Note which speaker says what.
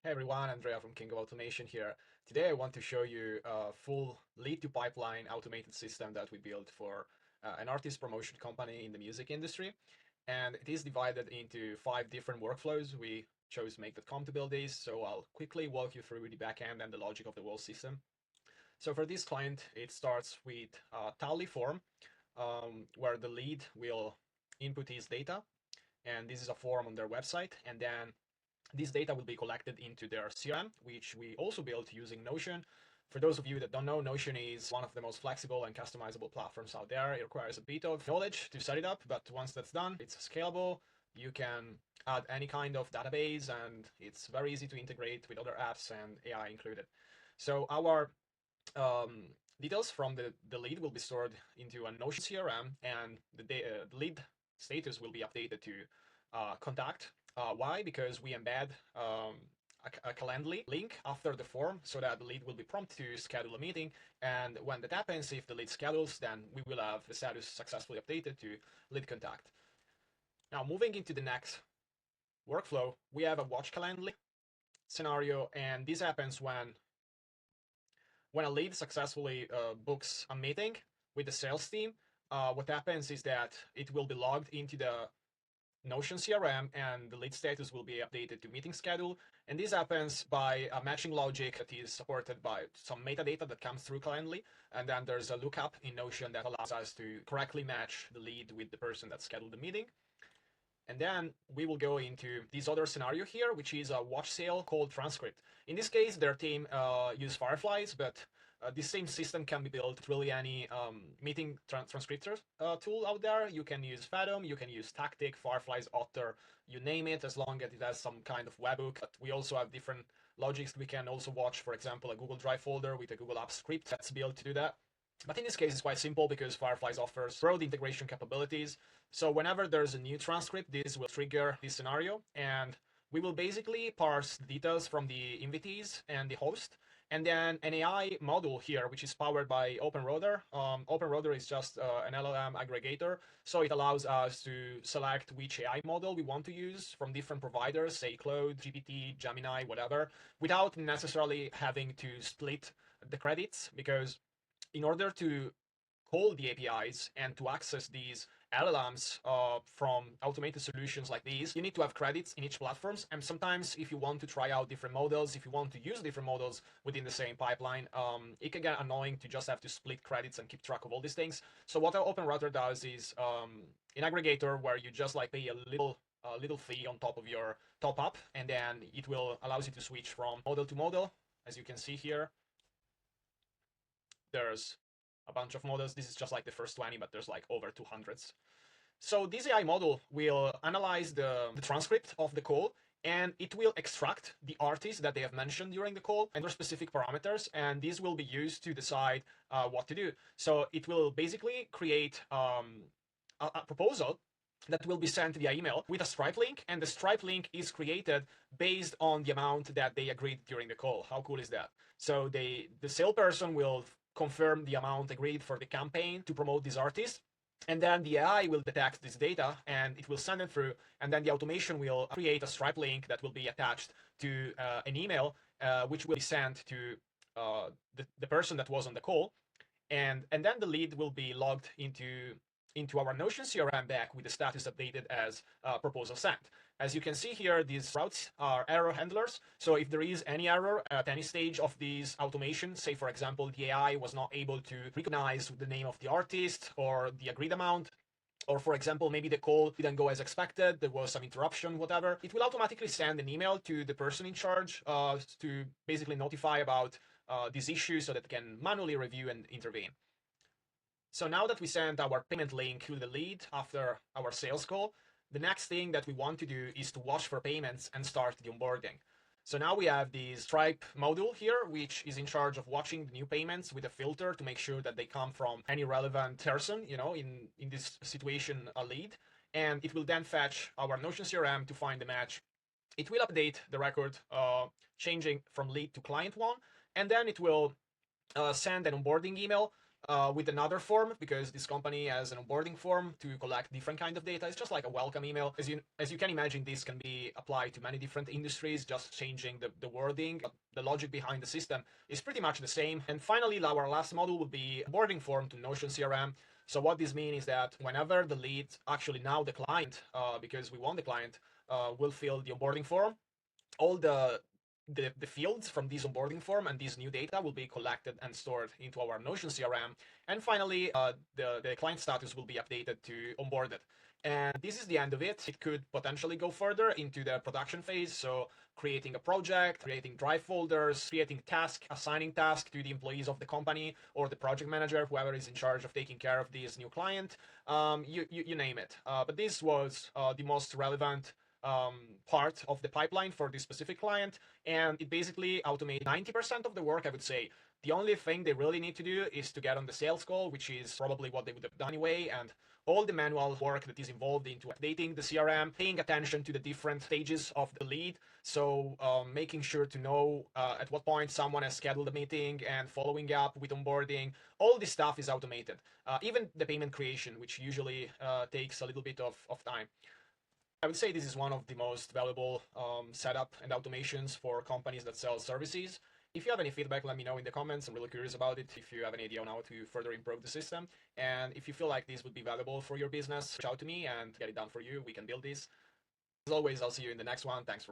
Speaker 1: Hey everyone, Andrea from King of Automation here. Today I want to show you a full lead to pipeline automated system that we built for an artist promotion company in the music industry. And it is divided into 5 different workflows. We chose Make.com to build these, so I'll quickly walk you through the backend and the logic of the whole system. So for this client, it starts with a Tally form where the lead will input his data, and this is a form on their website, and then this data will be collected into their CRM, which we also built using Notion. For those of you that don't know, Notion is one of the most flexible and customizable platforms out there. It requires a bit of knowledge to set it up, but once that's done, it's scalable. You can add any kind of database, and it's very easy to integrate with other apps and AI included. So our details from the lead will be stored into a Notion CRM, and the lead status will be updated to contact. Why? Because we embed a Calendly link after the form so that the lead will be prompted to schedule a meeting. And when that happens, if the lead schedules, then we will have the status successfully updated to lead contact. Now, moving into the next workflow, we have a watch Calendly scenario, and this happens when a lead successfully books a meeting with the sales team. What happens is that it will be logged into the Notion CRM, and the lead status will be updated to meeting schedule. And this happens by a matching logic that is supported by some metadata that comes through Calendly. And then there's a lookup in Notion that allows us to correctly match the lead with the person that scheduled the meeting. And then we will go into this other scenario here, which is a watch sale called transcript. In this case, their team use Fireflies, but this same system can be built with really any meeting transcriptor tool out there. You can use Fathom, you can use Tactic, Fireflies, Otter, you name it, as long as it has some kind of webhook. But we also have different logics. We can also watch, for example, a Google Drive folder with a Google Apps script that's built to do that. But in this case, it's quite simple because Fireflies offers broad integration capabilities. So whenever there's a new transcript, this will trigger this scenario, and we will basically parse the details from the invitees and the host, and then an AI model here, which is powered by OpenRouter. OpenRouter is just an LLM aggregator, so it allows us to select which AI model we want to use from different providers, say Claude, GPT, Gemini, whatever, without necessarily having to split the credits, because in order to call the APIs and to access these LLMs from automated solutions like these, you need to have credits in each platforms. And sometimes if you want to try out different models, if you want to use different models within the same pipeline, it can get annoying to just have to split credits and keep track of all these things. So what OpenRouter does is an aggregator where you just like pay a little fee on top of your top up, and then it will allows you to switch from model to model. As you can see here, there's a bunch of models. This is just like the first 20, but there's like over 200s. So this AI model will analyze the transcript of the call, and it will extract the artists that they have mentioned during the call and their specific parameters, and these will be used to decide what to do. So it will basically create a proposal that will be sent via email with a Stripe link, and the Stripe link is created based on the amount that they agreed during the call. How cool is that? So the salesperson will confirm the amount agreed for the campaign to promote this artist, and then the AI will detect this data and it will send it through, and then the automation will create a Stripe link that will be attached to an email, which will be sent to the person that was on the call, and then the lead will be logged into our Notion CRM back with the status updated as proposal sent. As you can see here, these routes are error handlers. So if there is any error at any stage of these automation, say for example, the AI was not able to recognize the name of the artist or the agreed amount, or for example, maybe the call didn't go as expected, there was some interruption, whatever, it will automatically send an email to the person in charge to basically notify about this issue so that they can manually review and intervene. So now that we sent our payment link to the lead after our sales call, the next thing that we want to do is to watch for payments and start the onboarding. So now we have the Stripe module here, which is in charge of watching the new payments with a filter to make sure that they come from any relevant person, in this situation, a lead. And it will then fetch our Notion CRM to find the match. It will update the record, changing from lead to client one, and then it will send an onboarding email with another form, because this company has an onboarding form to collect different kind of data. It's just like a welcome email. As you can imagine, this can be applied to many different industries, just changing the wording. The logic behind the system is pretty much the same. And finally, our last module would be onboarding form to Notion CRM. So what this means is that whenever the lead, actually now the client, because we want the client, will fill the onboarding form, all the fields from this onboarding form and this new data will be collected and stored into our Notion CRM. And finally, the client status will be updated to onboarded. And this is the end of it. It could potentially go further into the production phase. So creating a project, creating drive folders, creating task, assigning task to the employees of the company or the project manager, whoever is in charge of taking care of this new client. You name it. But this was the most relevant part of the pipeline for this specific client, and it basically automates 90% of the work, I would say. The only thing they really need to do is to get on the sales call, which is probably what they would have done anyway, and all the manual work that is involved into updating the CRM, paying attention to the different stages of the lead, so making sure to know at what point someone has scheduled a meeting and following up with onboarding. All this stuff is automated. Even the payment creation, which usually takes a little bit of time. I would say this is one of the most valuable setup and automations for companies that sell services. If you have any feedback, let me know in the comments. I'm really curious about it. If you have any idea on how to further improve the system, and if you feel like this would be valuable for your business, reach out to me and get it done for you. We can build this. As always, I'll see you in the next one. Thanks for